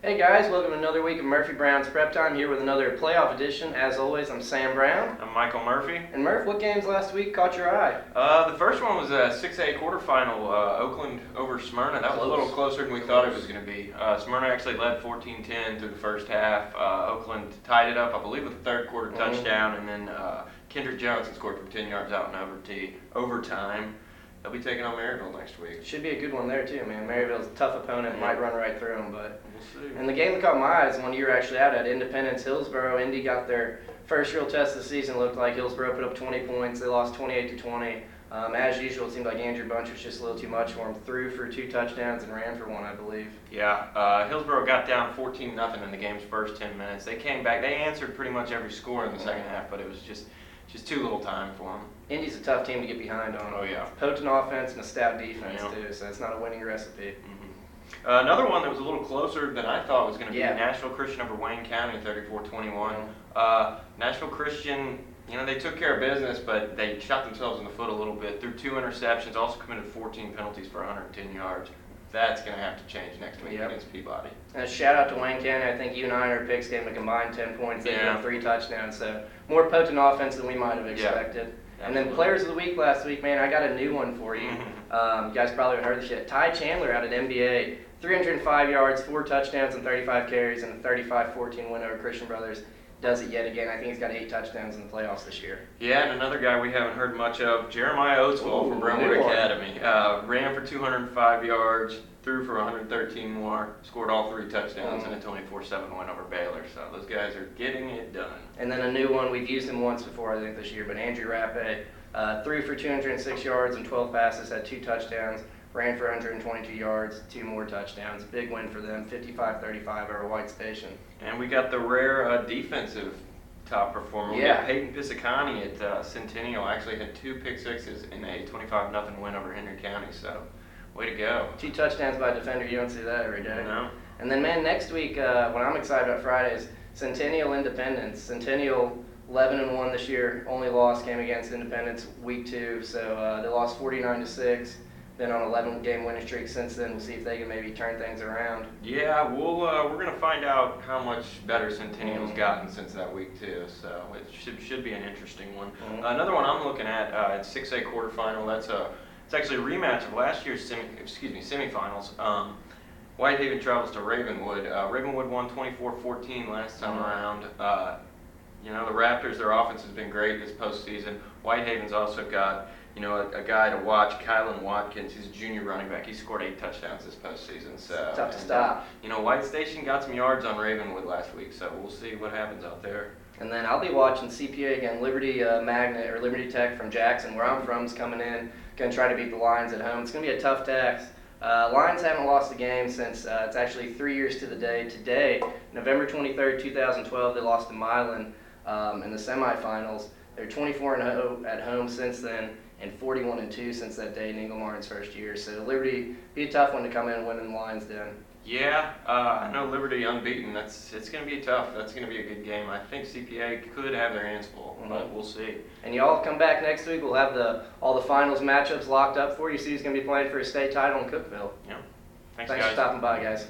Hey guys, welcome to another week of Murphy Brown's Prep Time, here with another playoff edition. As always, I'm Sam Brown. I'm Michael Murphy. And Murph, what games last week caught your eye? The first one was a 6A quarterfinal, Oakland over Smyrna. That was a little closer than we thought it was going to be. Smyrna actually led 14-10 through the first half. Oakland tied it up, I believe, with a third quarter touchdown, and then Kendrick Johnson scored from 10 yards out in overtime. They'll be taking on Maryville next week. Should be a good one there too, man. Maryville's a tough opponent, might run right through them, but we'll see. And the game that caught my eye is one you were actually out at, Independence Hillsboro. Indy got their first real test of the season. Looked like Hillsboro put up 20 points. They lost 28-20. As usual, it seemed like Andrew Bunch was just a little too much for him. Threw for 2 touchdowns and ran for 1, I believe. Yeah, Hillsboro got down 14-0 in the game's first 10 minutes. They came back. They answered pretty much every score in the second half, but it was just too little time for them. Indy's a tough team to get behind on. Oh, yeah. Potent offense and a stout defense, too, so it's not a winning recipe. Another one that was a little closer than I thought was going to be Yeah. Nashville Christian over Wayne County, 34-21. Nashville Christian, they took care of business, but they shot themselves in the foot a little bit. Threw 2 interceptions, also committed 14 penalties for 110 yards. That's going to have to change next week against Peabody. And a shout out to Wayne County. I think you and I in our picks gave them a combined 10 points. They got 3 touchdowns, so more potent offense than we might have expected. Yeah, and then players of the week last week, man, I got a new one for you. You guys probably haven't heard this yet. Ty Chandler out at NBA, 305 yards, 4 touchdowns and 35 carries, and a 35-14 win over Christian Brothers. Does it yet again. I think he's got 8 touchdowns in the playoffs this year. Yeah, and another guy we haven't heard much of, Jeremiah Oatswell from Ravenwood Academy. Ran for 205 yards, threw for 113 more, scored all 3 touchdowns in a 24-7 win over Baylor. So those guys are getting it done. And then a new one, we've used him once before, I think, this year, but Andrew Rappe, threw for 206 yards and 12 passes, had 2 touchdowns, ran for 122 yards, 2 more touchdowns. Big win for them, 55-35 over White Station. And we got the rare defensive top performer. We got Peyton Pisacani at Centennial. Actually had 2 pick sixes in a 25-0 win over Henry County. So, way to go. 2 touchdowns by a defender. You don't see that every day. No. And then, man, next week, what I'm excited about Friday is Centennial Independence. Centennial 11-1 this year. Only loss came against Independence week 2. So they lost 49-6. Been on 11-game winning streak since then. We'll see if they can maybe turn things around. Yeah, we're going to find out how much better Centennial's gotten since that week too. So it should be an interesting one. Another one I'm looking at, it's 6A quarterfinal. It's actually a rematch of last year's semifinals. Whitehaven travels to Ravenwood. Ravenwood won 24-14 last time around. The Raptors, their offense has been great this postseason. Whitehaven's also got a guy to watch, Kylan Watkins. He's a junior running back. He scored 8 touchdowns this postseason. So tough to stop. White Station got some yards on Ravenwood last week, so we'll see what happens out there. And then I'll be watching CPA again. Liberty Magnet or Liberty Tech from Jackson, where I'm from, is coming in. Going to try to beat the Lions at home. It's going to be a tough task. Lions haven't lost a game since it's actually 3 years to the day. Today, November 23rd, 2012, they lost to Milan in the semifinals. They're 24-0 at home since then, and 41-2 since that day in Inglemartin's first year. So Liberty be a tough one to come in and win in the Lions Den. Yeah, I know Liberty unbeaten. It's going to be tough. That's going to be a good game. I think CPA could have their hands full, but we'll see. And y'all come back next week. We'll have all the finals matchups locked up for you. See who's going to be playing for a state title in Cookeville. Yeah. Thanks for stopping by, guys.